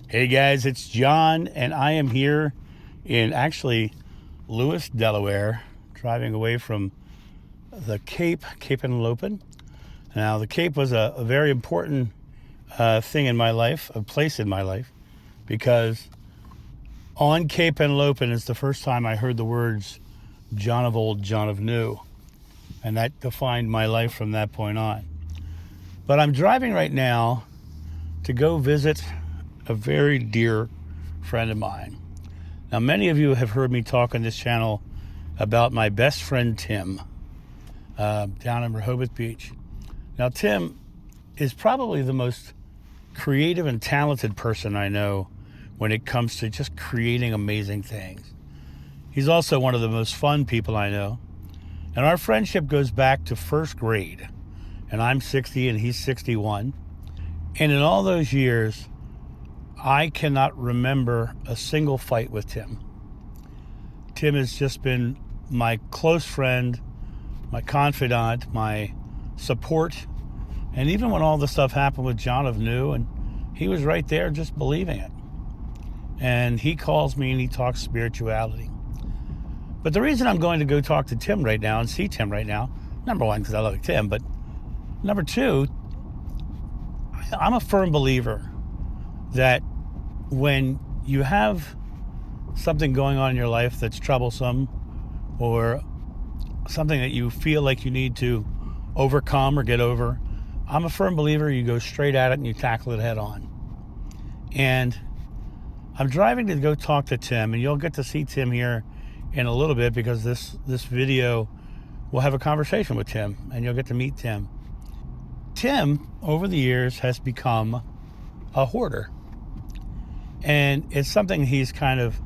Hey guys, it's John, and I am here in actually Lewis, Delaware, driving away from the Cape Enlightenment. Now, the Cape was a very important thing in my life, a place in my life, because on Cape Enlightenment is the first time I heard the words John of old, John of new, and that defined my life from that point on. But I'm driving right now to go visit a very dear friend of mine. Now, many of you have heard me talk on this channel about my best friend Tim down in Rehoboth Beach. Now, Tim is probably the most creative and talented person I know when it comes to just creating amazing things. He's also one of the most fun people I know. And our friendship goes back to first grade. And I'm 60 and he's 61. And in all those years, I cannot remember a single fight with Tim. Tim has just been my close friend, my confidant, my support. And even when all the stuff happened with John of New, and he was right there just believing it. And he calls me and he talks spirituality. But the reason I'm going to go talk to Tim right now and see Tim right now, number one, because I love Tim, but number two, I'm a firm believer that when you have something going on in your life that's troublesome or something that you feel like you need to overcome or get over, I'm a firm believer you go straight at it and you tackle it head on. And I'm driving to go talk to Tim, and you'll get to see Tim here in a little bit because this video will have a conversation with Tim and you'll get to meet Tim. Tim, over the years, has become a hoarder. And it's something he's kind of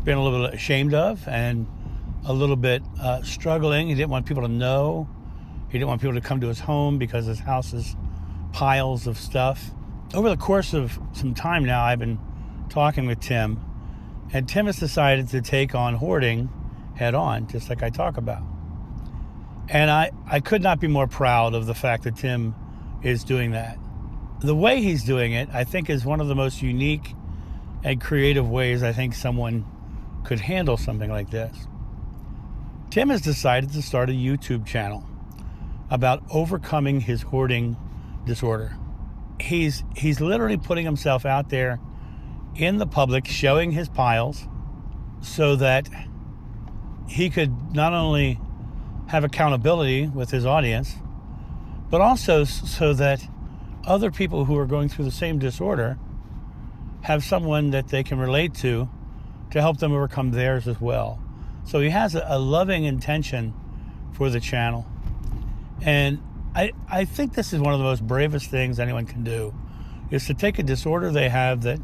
been a little bit ashamed of and a little bit struggling. He didn't want people to know. He didn't want people to come to his home because his house is piles of stuff. Over the course of some time now, I've been talking with Tim, and Tim has decided to take on hoarding head on, just like I talk about. And I could not be more proud of the fact that Tim is doing that. The way he's doing it, I think, is one of the most unique and creative ways I think someone could handle something like this. Tim has decided to start a YouTube channel about overcoming his hoarding disorder. He's literally putting himself out there in the public, showing his piles so that he could not only have accountability with his audience, but also so that other people who are going through the same disorder have someone that they can relate to help them overcome theirs as well. So he has a loving intention for the channel. And I think this is one of the most bravest things anyone can do, is to take a disorder they have that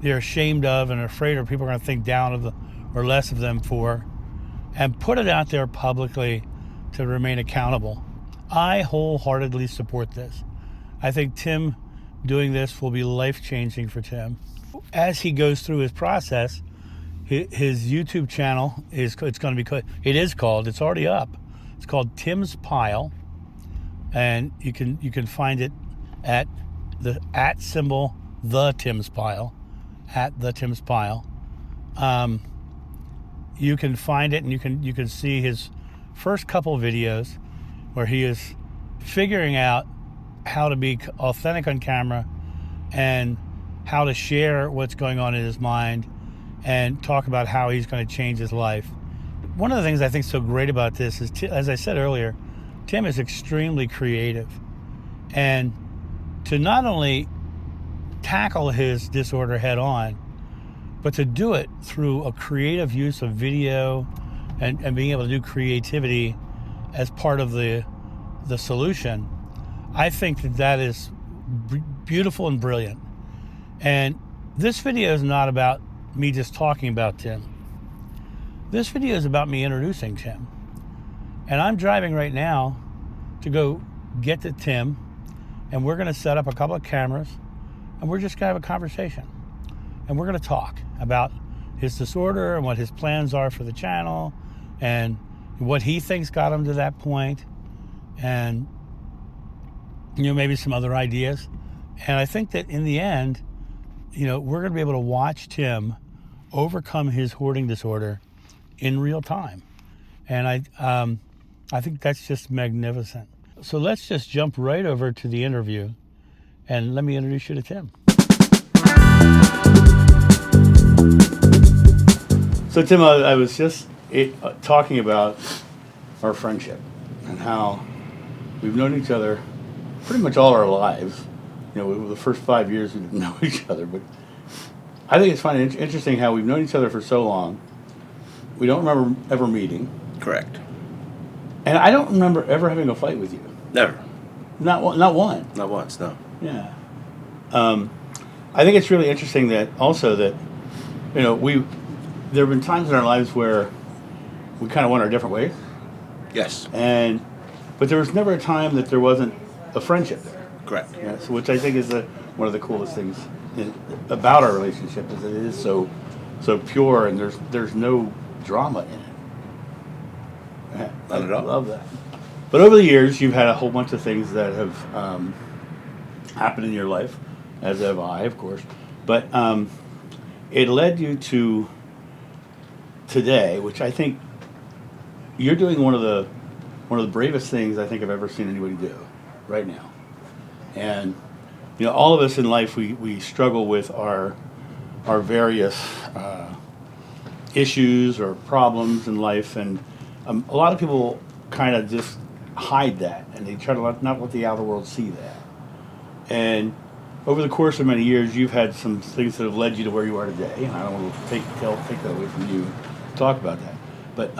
they're ashamed of and are afraid or people are going to think down of or less of them for, and put it out there publicly to remain accountable. I wholeheartedly support this. I think Tim doing this will be life-changing for Tim. As he goes through his process, his YouTube channel it's already up. It's called Tim's Pile, and you can find it at the @ the Tim's Pile, at the Tim's Pile. You can find it, and you can see his first couple videos where he is figuring out how to be authentic on camera and how to share what's going on in his mind and talk about how he's going to change his life. One of the things I think is so great about this is, as I said earlier, Tim is extremely creative. And to not only tackle his disorder head on, but to do it through a creative use of video and being able to do creativity as part of the solution, I think that is beautiful and brilliant. And this video is not about me just talking about Tim. This video is about me introducing Tim. And I'm driving right now to go get to Tim, and we're going to set up a couple of cameras, and we're just going to have a conversation. And we're going to talk about his disorder and what his plans are for the channel and what he thinks got him to that point, and maybe some other ideas. And I think that in the end, we're going to be able to watch Tim overcome his hoarding disorder in real time. And I think that's just magnificent. So let's just jump right over to the interview, and let me introduce you to Tim. So Tim, I was just talking about our friendship and how we've known each other pretty much all our lives. The first 5 years we didn't know each other, but I think it's funny, interesting how we've known each other for so long. We don't remember ever meeting. Correct. And I don't remember ever having a fight with you. Never. Not one. Not once, no. Yeah. I think it's really interesting that also that, there have been times in our lives where we kind of went our different ways. Yes. But there was never a time that there wasn't a friendship there. Correct. Yeah, so which I think is one of the coolest things about our relationship is that it is so pure, and there's no drama in it. Yeah, Not at all. I love that. But over the years, you've had a whole bunch of things that have happened in your life, as have I, of course. But it led you to today, which I think you're doing one of the bravest things I think I've ever seen anybody do right now. And all of us in life, we struggle with our various issues or problems in life, and a lot of people kind of just hide that, and they try to not let the outer world see that. And over the course of many years, you've had some things that have led you to where you are today, and I don't want to take that away from you to talk about that. But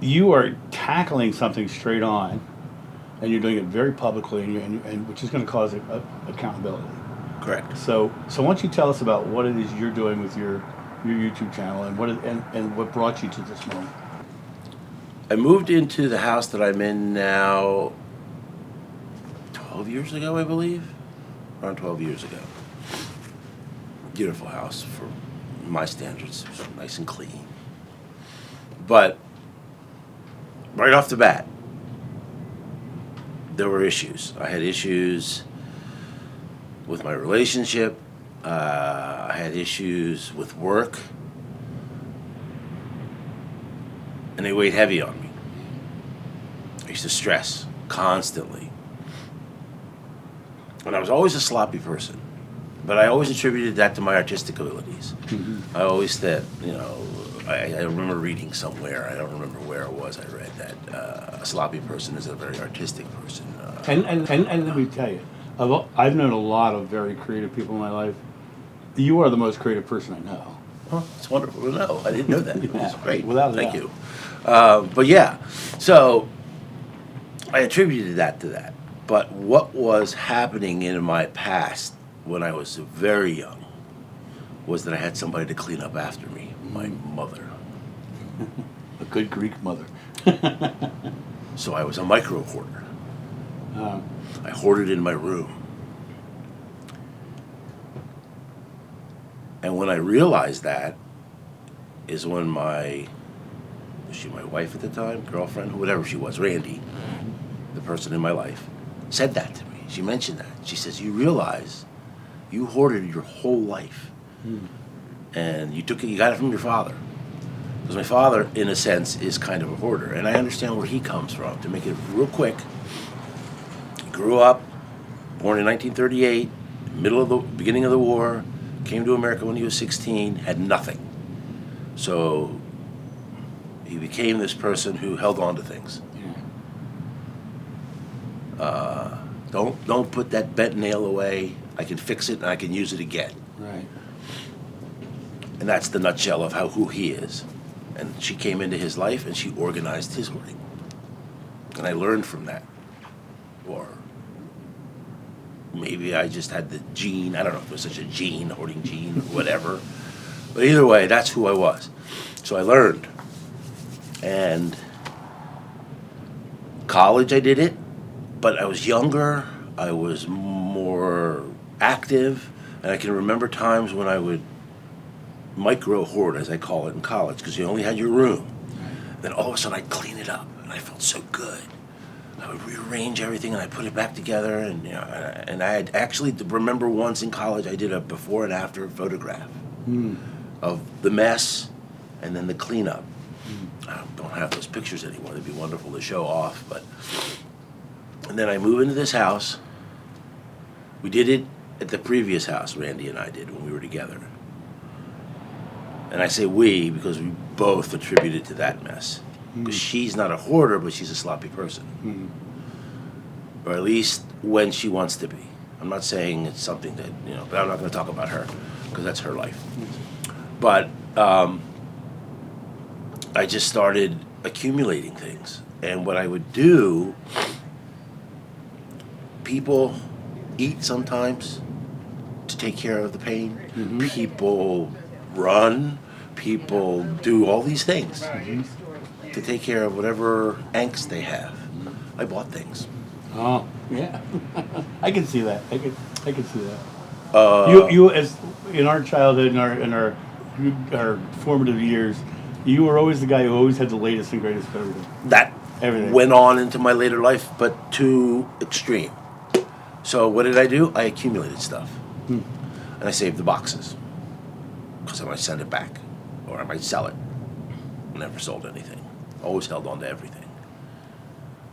you are tackling something straight on, and you're doing it very publicly, and which is going to cause accountability. Correct. So why don't you tell us about what it is you're doing with your YouTube channel, and what brought you to this moment? I moved into the house that I'm in now 12 years ago, I believe. Around 12 years ago. Beautiful house for my standards. Nice and clean. But right off the bat, there were issues. I had issues with my relationship. I had issues with work. And they weighed heavy on me. I used to stress constantly. And I was always a sloppy person. But I always attributed that to my artistic abilities. Mm-hmm. I always said, I remember reading somewhere, I don't remember where it was, I read that a sloppy person is a very artistic person. And let me tell you, I've known a lot of very creative people in my life. You are the most creative person I know. Oh, it's wonderful to know. I didn't know that. Yeah, It's great. Without a Thank doubt. you. But yeah, so I attributed that to that. But what was happening in my past when I was very young was that I had somebody to clean up after me, my mother. A good Greek mother. So I was a micro hoarder. I hoarded in my room. And when I realized that is when was she my wife at the time, girlfriend, whatever she was, Randy, the person in my life, said that to me. She mentioned that. She says, you realize you hoarded your whole life. And you got it from your father. Because my father, in a sense, is kind of a hoarder. And I understand where he comes from. To make it real quick, he grew up, born in 1938, beginning of the war, came to America when he was 16, had nothing. So he became this person who held on to things. Don't put that bent nail away. I can fix it and I can use it again. Right. And that's the nutshell of who he is. And she came into his life and she organized his hoarding. And I learned from that. Or maybe I just had the gene. I don't know if it was such a gene, hoarding gene, or whatever. But either way, that's who I was. So I learned. And college I did it, but I was younger. I was more active. And I can remember times when I would micro hoard, as I call it, in college, because you only had your room. Then all of a sudden I'd clean it up, and I felt so good. I would rearrange everything and I put it back together, and you know, and I had actually remember once in college I did a before and after photograph of the mess and then the cleanup. I don't have those pictures anymore. They'd be wonderful to show off, but and then I move into this house. We did it at the previous house Randy and I did when we were together. And I say we because we both attributed to that mess. Because she's not a hoarder, but she's a sloppy person. Or at least when she wants to be. I'm not saying it's something that, you know, but I'm not going to talk about her because that's her life. But I just started accumulating things. And what I would do, people eat sometimes to take care of the pain. People run. People do all these things to take care of whatever angst they have. I bought things. Oh, yeah. I can see that. I can see that. You as in our childhood, in our formative years, you were always the guy who always had the latest and greatest of everything. That Everything went on into my later life, but too extreme. So what did I do? I accumulated stuff. And I saved the boxes. Because I might send it back. Or I might sell it. Never sold anything. Always held on to everything.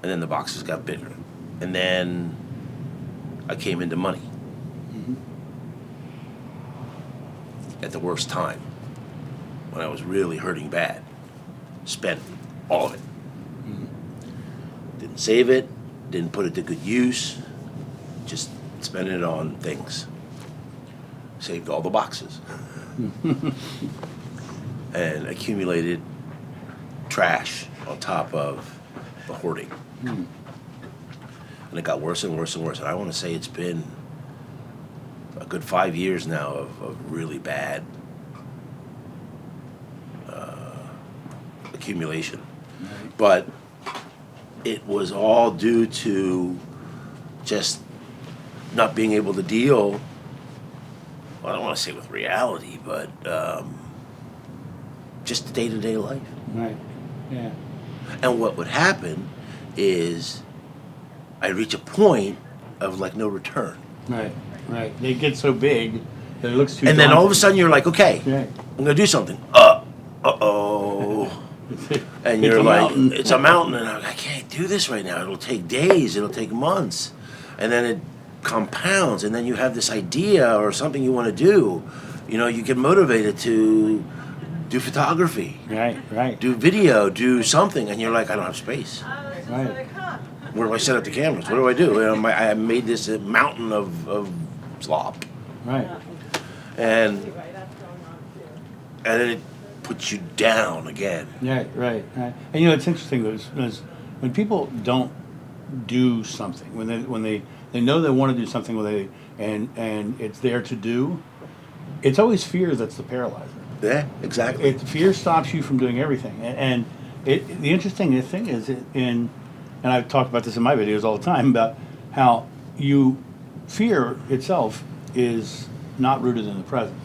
And then the boxes got bigger. And then I came into money. At the worst time. When I was really hurting bad. Spent all of it. Didn't save it. Didn't put it to good use. Just spent it on things. Saved all the boxes. And accumulated trash on top of the hoarding. And it got worse and worse and worse. And I want to say it's been a good 5 years now of really bad accumulation. But it was all due to just not being able to deal, well, I don't want to say with reality, but just day-to-day life. Right. Yeah. And what would happen is I'd reach a point of like no return. Right. Right. They get so big that it looks too. And then all of a sudden you're like, okay, Right. I'm gonna do something. Uh-oh. And you're a like, mountain. it's a mountain, and I can't do this right now. It'll take days. It'll take months, and then it compounds, and then you have this idea or something you want to do. You know, you get motivated to do photography, Right. Right. do video, do something, and you're like, I don't have space. Right. Where do I set up the cameras? What do I do? You know, I made this mountain of slop, Right. and then it puts you down again. Right. Right. Right. And you know, it's interesting is when people don't do something, when they know they want to do something, and it's there to do, it's always fear that's the paralyzer. Yeah, exactly. Fear stops you from doing everything. And the interesting thing is, and I've talked about this in my videos all the time, about how fear itself is not rooted in the present.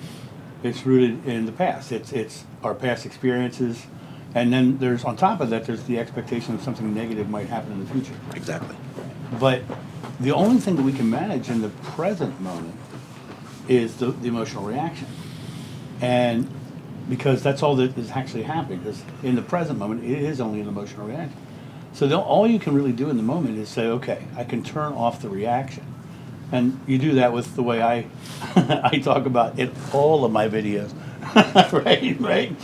It's rooted in the past. It's our past experiences. And then there's, on top of that, there's the expectation that something negative might happen in the future. Exactly. But the only thing that we can manage in the present moment is the emotional reaction. And because that's all that is actually happening, because in the present moment, it is only an emotional reaction. So all you can really do in the moment is say, okay, I can turn off the reaction. And you do that with the way I I talk about in all of my videos. right?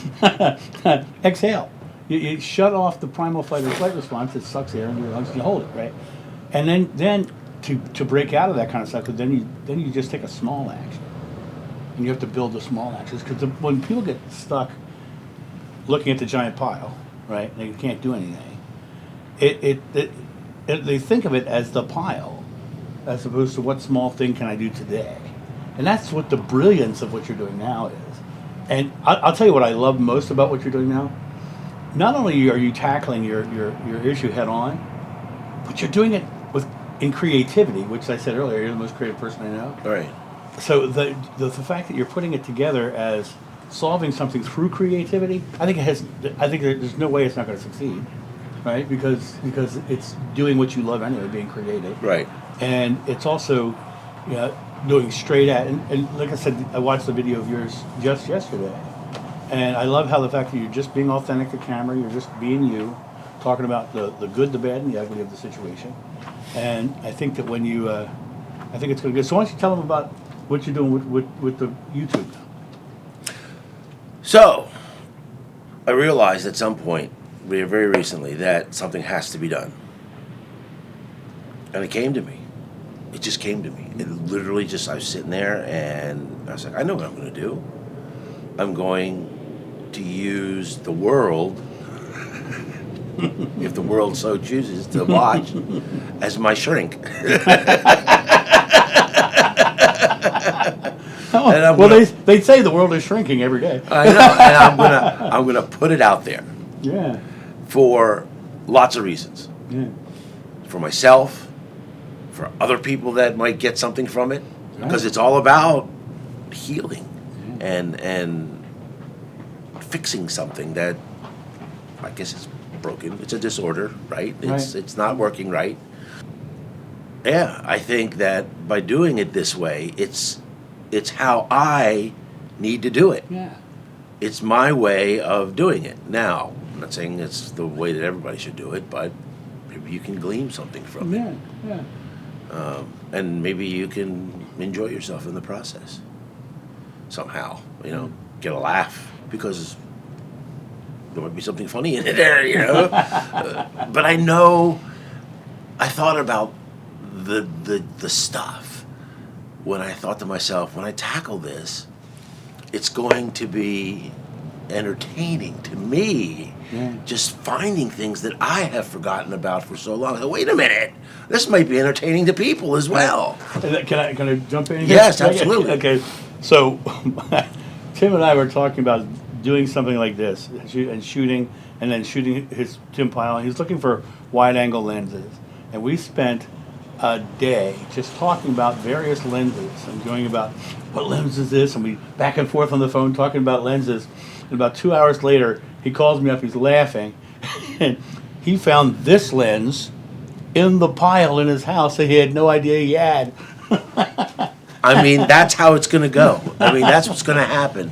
Exhale. You shut off the primal fight or flight response that sucks air in your lungs, and you hold it, right? And then to break out of that kind of cycle, then you just take a small action. And you have to build the small actions, because when people get stuck looking at the giant pile, right, and they can't do anything, they think of it as the pile, as opposed to what small thing can I do today. And that's what the brilliance of what you're doing now is. And I'll tell you what I love most about what you're doing now. Not only are you tackling your issue head on, but you're doing it in creativity, which I said earlier, you're the most creative person I know. All right. So the fact that you're putting it together as solving something through creativity, I think there's no way it's not going to succeed. right? Because it's doing what you love anyway, being creative. Right. And it's also, you know, doing straight at, and like I said, I watched the video of yours just yesterday. And I love how the fact that you're just being authentic to camera, you're just being you, talking about the good, the bad, and the ugly of the situation. And I think that when you, I think it's going to go. So why don't you tell them about what you're doing with the YouTube? So, I realized at some point, very recently, that something has to be done. And it came to me. It just came to me. It literally just, I was sitting there and I was like, I know what I'm going to do. I'm going to use the world, if the world so chooses to watch, as my shrink. They say the world is shrinking every day. I know, and I'm gonna put it out there. Yeah. For lots of reasons. Yeah. For myself, for other people that might get something from it, because Right. it's all about healing and fixing something that I guess is broken. It's a disorder, right? It's not working right. Yeah, I think that by doing it this way, it's how I need to do it. Yeah. It's my way of doing it. Now, I'm not saying it's the way that everybody should do it, but maybe you can glean something from it. Yeah. And maybe you can enjoy yourself in the process. Somehow, get a laugh, because there might be something funny in it there, but I thought about the stuff when I thought to myself, when I tackle this, it's going to be entertaining to me, just finding things that I have forgotten about for so long. So, wait a minute, this might be entertaining to people as well. Can I jump in? Yes, absolutely. Okay, so Tim and I were talking about doing something like this and shooting, and then shooting his Tim Pyle. He's looking for wide-angle lenses, and we spent a day just talking about various lenses and going about what lens is this, and we back and forth on the phone talking about lenses. And about 2 hours later, he calls me up. He's laughing, and he found this lens in the pile in his house that he had no idea he had. I mean, that's how it's going to go. I mean, that's what's going to happen.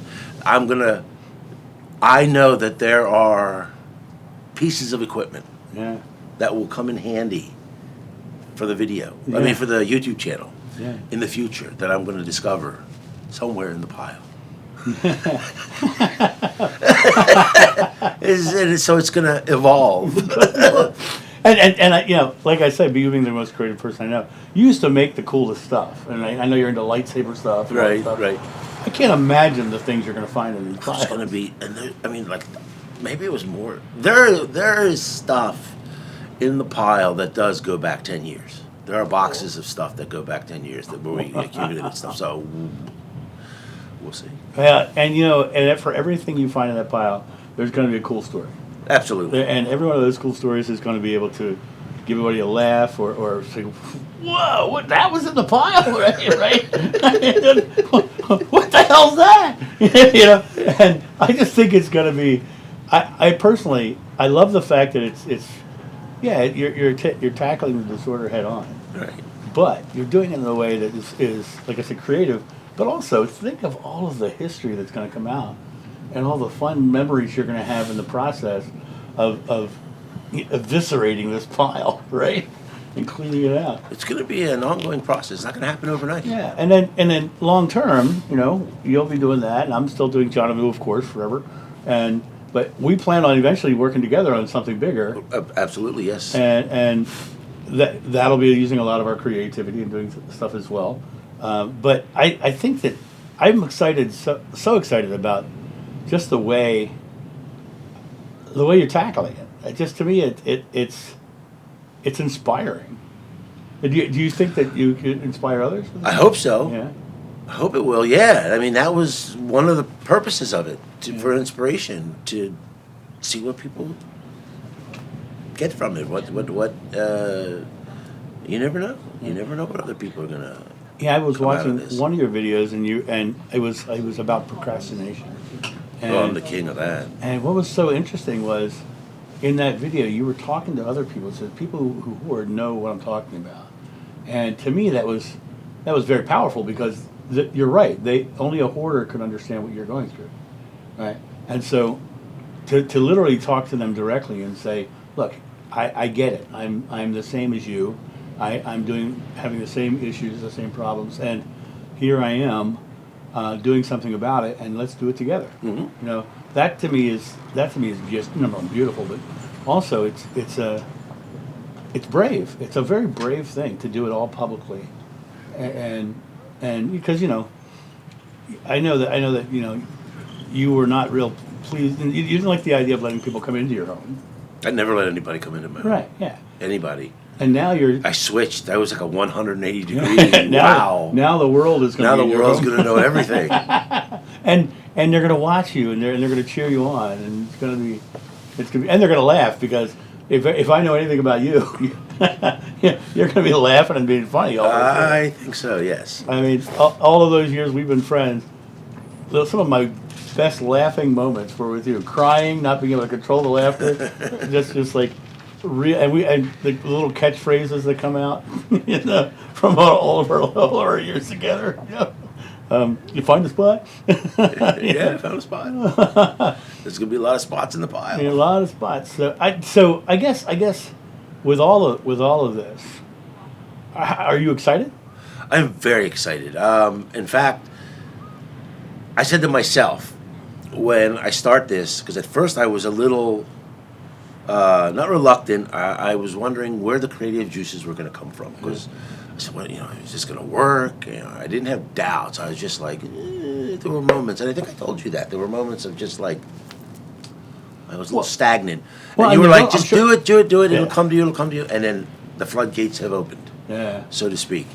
I know that there are pieces of equipment that will come in handy for the video. I mean, for the YouTube channel in the future that I'm going to discover somewhere in the pile. So it's going to evolve. And I, like I said, being the most creative person I know, you used to make the coolest stuff, and I know you're into lightsaber stuff. And all that stuff. Right. I can't imagine the things you're going to find in these piles. It's going to be, maybe it was more. There is stuff in the pile that does go back 10 years. There are boxes of stuff that go back 10 years where we accumulated stuff. So we'll see. Yeah, and for everything you find in that pile, there's going to be a cool story. Absolutely. And every one of those cool stories is going to be able to give everybody a laugh or say, "Whoa, what? That was in the pile, right? What the hell's that?" And I just think it's going to be. I personally, I love the fact that you're tackling the disorder head on, Right. but you're doing it in a way that is like I said, creative, but also think of all of the history that's going to come out and all the fun memories you're going to have in the process of eviscerating this pile, right, and cleaning it out. It's going to be an ongoing process. It's not going to happen overnight. Yeah, and then long term, you'll be doing that, and I'm still doing John Amu, of course, forever, but we plan on eventually working together on something bigger. Absolutely, yes. And that'll be using a lot of our creativity and doing stuff as well. But I think that I'm excited, so excited about just the way you're tackling it. Just to me, it's inspiring. Do you think that you could inspire others? I hope so. Yeah. I hope it will. Yeah. I mean, that was one of the purposes of it, for inspiration, to see what people get from it. What you never know. You never know what other people are gonna. Yeah, I was watching one of your videos, and it was about procrastination. And, I'm the king of that. And what was so interesting was in that video, you were talking to other people. It says people who hoard know what I'm talking about, and to me, that was very powerful because you're right. Only a hoarder could understand what you're going through, right? And so, to literally talk to them directly and say, look, I get it. I'm the same as you. I'm having the same issues, the same problems, and here I am doing something about it, and let's do it together. Mm-hmm. You know, that to me is just number one, beautiful, but also it's brave. It's a very brave thing to do it all publicly, and because I know that you were not real pleased, and you didn't like the idea of letting people come into your home. I never let anybody come into my home. Right. Yeah. Anybody. And now I switched. I was like a 180 degree. Wow. Now the world is going to. Now the world's going to know everything. and they're going to watch you, and they're going to cheer you on, and it's going to be, and they're going to laugh because if I know anything about you, you're going to be laughing and being funny all the time. I think so. Yes. I mean, all of those years we've been friends, some of my best laughing moments were with you, crying, not being able to control the laughter, just like. And the little catchphrases that come out, from all of our years together. You find the spot? Yeah, I found a spot. There's gonna be a lot of spots in the pile. Yeah, a lot of spots. So I guess with all of this, are you excited? I'm very excited. In fact, I said to myself when I start this, because at first I was a little. Not reluctant. I was wondering where the creative juices were going to come from because I said, well, is this going to work? I didn't have doubts. I was just like, there were moments, and I think I told you that there were moments of just like I was a little stagnant. And you were like, just do it. Yeah. It'll come to you. And then the floodgates have opened, so to speak.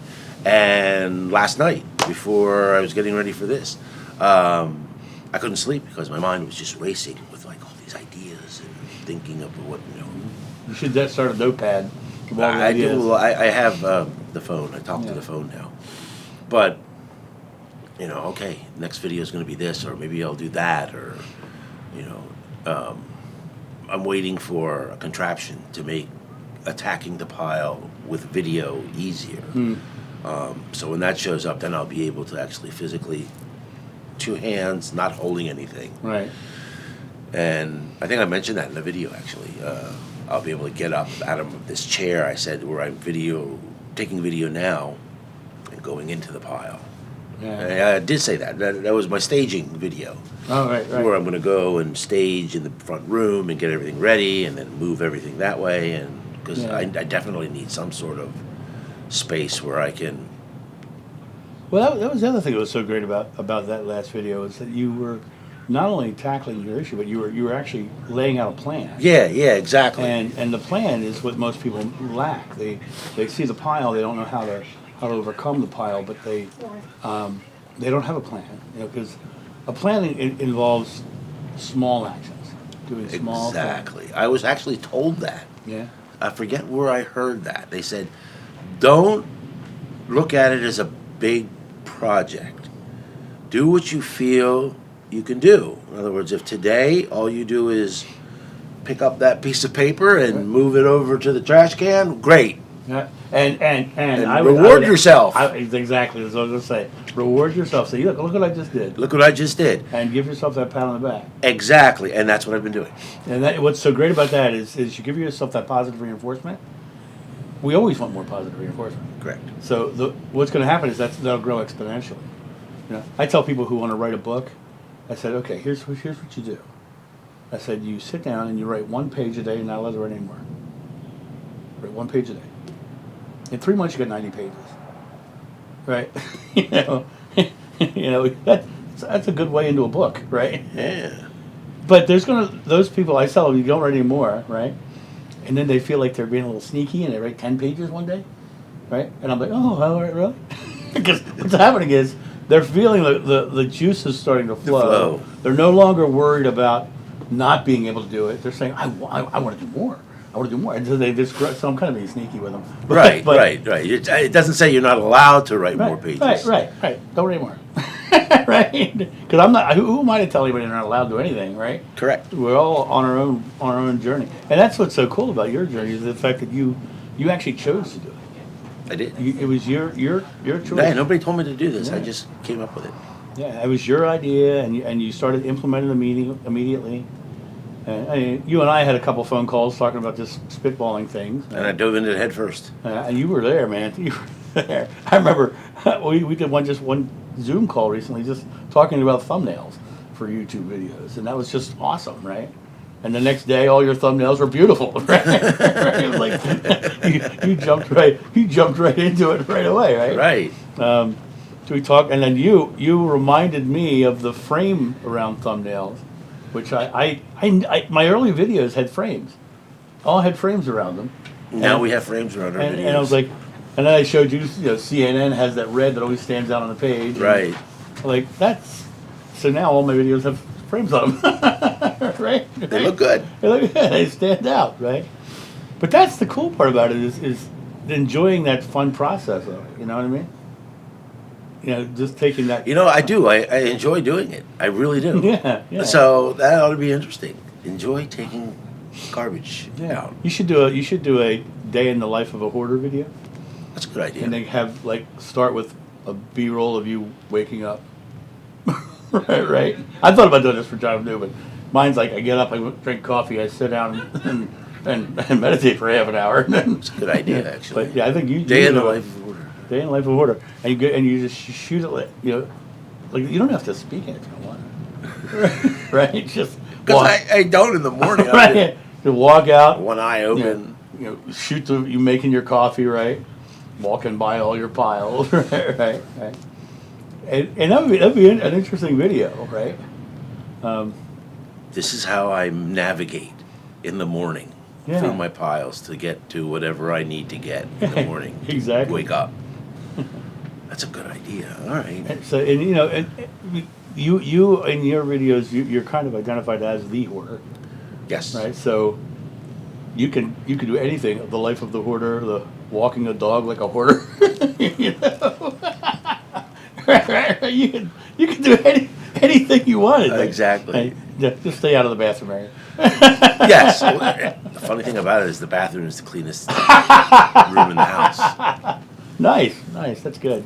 And last night, before I was getting ready for this, I couldn't sleep because my mind was just racing with like all these ideas and thinking of what. You should start a notepad. I do. Well, I have the phone. I talk to the phone now. But okay, next video is going to be this, or maybe I'll do that, or I'm waiting for a contraption to make attacking the pile with video easier. So when that shows up, then I'll be able to actually physically, 2 hands, not holding anything. Right. And I think I mentioned that in the video, actually. I'll be able to get up out of this chair, I said, where I'm taking video now and going into the pile. Yeah. I did say that. That was my staging video. Oh, right. Where I'm going to go and stage in the front room and get everything ready and then move everything that way. And because I definitely need some sort of space where I can. Well, that was the other thing that was so great about that last video is that you were not only tackling your issue, but you were actually laying out a plan. Yeah, exactly. And the plan is what most people lack. They see the pile, they don't know how to overcome the pile, but they don't have a plan. Because a plan involves small actions, doing small things. Exactly. I was actually told that. Yeah. I forget where I heard that. They said, don't look at it as a big project. Do what you feel you can do. In other words, if today all you do is pick up that piece of paper and move it over to the trash can, great. Yeah. And reward yourself. Exactly, that's what I was going to say. Reward yourself. Say, look what I just did. Look what I just did. And give yourself that pat on the back. Exactly, and that's what I've been doing. And what's so great about that is you give yourself that positive reinforcement. We always want more positive reinforcement. Correct. So what's going to happen is that'll grow exponentially. I tell people who want to write a book, I said, okay, here's what you do. I said, you sit down and you write 1 page a day. You're not allowed to write anymore. Write 1 page a day. In 3 months, you got 90 pages. Right? That's a good way into a book, right? Yeah. But those people, I tell them, you don't write anymore, right? And then they feel like they're being a little sneaky and they write 10 pages one day, right? And I'm like, oh, all right, really? Because what's happening is they're feeling the juice is starting to flow. They're no longer worried about not being able to do it. They're saying, I want to do more. I want to do more. And so they just so I'm kind of being sneaky with them. Right. It doesn't say you're not allowed to write more pages. Right. Don't write more. right? Because I'm not. Who am I to tell anybody they're not allowed to do anything, right? Correct. We're all on our own journey, and that's what's so cool about your journey is the fact that you actually chose to do it. I did. It was your choice. Yeah, nobody told me to do this. I Yeah. just came up with it. Yeah, it was your idea, and you started implementing the immediately. And you and I had a couple phone calls talking about just spitballing things. And I dove into it head first. And you were there, man. You were there. I remember we did one Zoom call recently, just talking about thumbnails for YouTube videos, and that was just awesome, right? And the next day, all your thumbnails were beautiful, right? It was like you jumped right into it right away, right? Right. So we talked, and then you reminded me of the frame around thumbnails, which I my early videos had frames, all had frames around them. Now we have frames around our videos. And I was like, and then I showed you, CNN has that red that always stands out on the page. Right. Like so now all my videos have frames on them, right? They look good. They look good. They stand out, right? But that's the cool part about it is enjoying that fun process of it. You know what I mean? Just taking that. I do. I enjoy doing it. I really do. Yeah. So that ought to be interesting. Enjoy taking garbage out. You should do a day in the life of a hoarder video, That's a good idea. and they have start with a B-roll of you waking up. Right. I thought about doing this for John New, but mine's like I get up, I drink coffee, I sit down and meditate for half an hour. It's a good idea, actually. But yeah, I think Day in the life of order. Day in the life of order, and you just shoot it. Like you don't have to speak it if you don't want, right? Just Because I don't in the morning. right. To walk out, One eye open. Shoot you making your coffee, right? Walking by all your piles, right. And that'd be an interesting video, right? This is how I navigate in the morning through my piles to get to whatever I need to get in the morning. Exactly. Wake up. That's a good idea. All right. And so, you in your videos, you're kind of identified as the hoarder, Yes. right? So you can do anything. The life of the hoarder, the walking a dog like a hoarder. Right. You can do anything you wanted. Exactly. Just stay out of the bathroom area. Yes. The funny thing about it is the bathroom is the cleanest room in the house. Nice. That's good.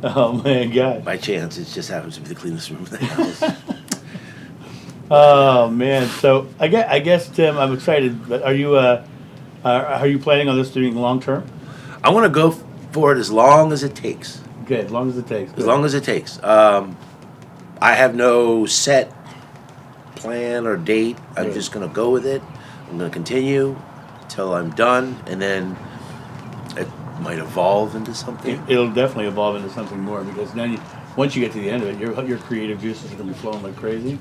Oh man, God. By chance, it just happens to be the cleanest room in the house. Oh man. So I guess Tim, I'm excited. But are you planning on this doing long term? I want to go for it as long as it takes. Good, as long as it takes. As long as it takes. I have no set plan or date. I'm Good. just going to go with it. I'm going to continue till I'm done, and then it might evolve into something. It'll definitely evolve into something more because then once you get to the end of it, your creative juices are going to be flowing like crazy.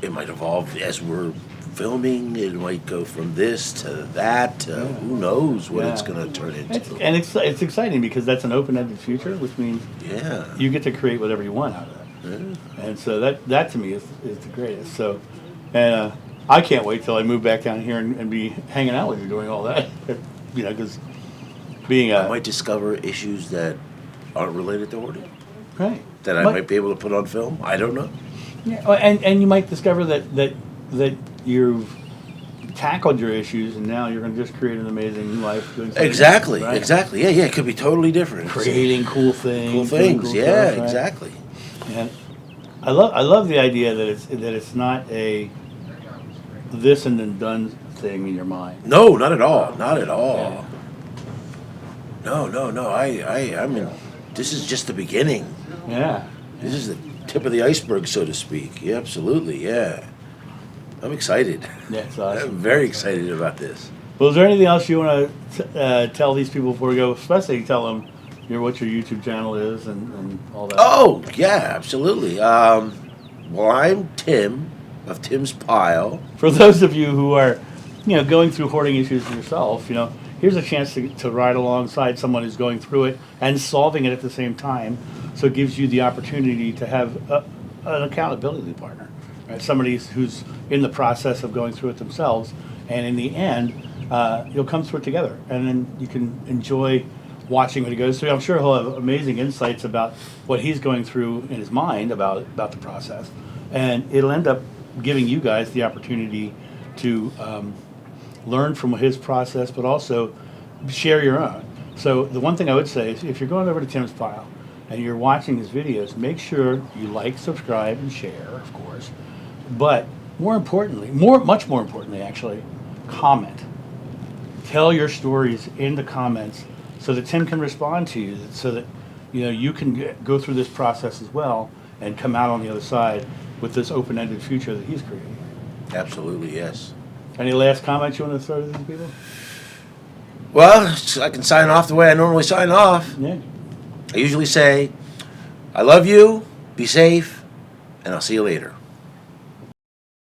It might evolve as we're filming. It might go from this to that. Who knows what it's going to turn into. And it's exciting because that's an open-ended future, which means you get to create whatever you want out of that. Yeah. And so that to me is the greatest. So, and I can't wait till I move back down here and be hanging out with you doing all that. Because being I might discover issues that aren't related to hoarding right that I might be able to put on film. I don't know. Yeah, and you might discover that you've tackled your issues and now you're going to just create an amazing new life doing something Exactly. different, right? Exactly. Yeah. It could be totally different. Creating cool things. Cool doing things. cool Yeah. stuff, right? Exactly. And I love the idea that it's not a this and then done thing in your mind. No, not at all. Not at all. Yeah. No. I mean, this is just the beginning. Yeah. This is the tip of the iceberg, so to speak. Yeah, absolutely. Yeah. I'm excited. Yeah, it's I'm awesome. very excited about this. Well, is there anything else you want to tell these people before we go? Especially tell them what your YouTube channel is and all that. Oh, yeah, absolutely. Well, I'm Tim of Tim's Pile. For those of you who are, going through hoarding issues yourself, here's a chance to ride alongside someone who's going through it and solving it at the same time. So it gives you the opportunity to have an accountability partner, right? Somebody who's in the process of going through it themselves, and in the end, you'll come through it together, and then you can enjoy watching what he goes through. I'm sure he'll have amazing insights about what he's going through in his mind about the process, and it'll end up giving you guys the opportunity to learn from his process, but also share your own. So the one thing I would say is, if you're going over to Tim's file and you're watching his videos, make sure you like, subscribe, and share, of course. But more importantly, much more importantly, actually, comment. Tell your stories in the comments so that Tim can respond to you, so that you can go through this process as well and come out on the other side with this open-ended future that he's creating. Absolutely, yes. Any last comments you want to throw to these people? Well, I can sign off the way I normally sign off. Yeah. I usually say, I love you, be safe, and I'll see you later.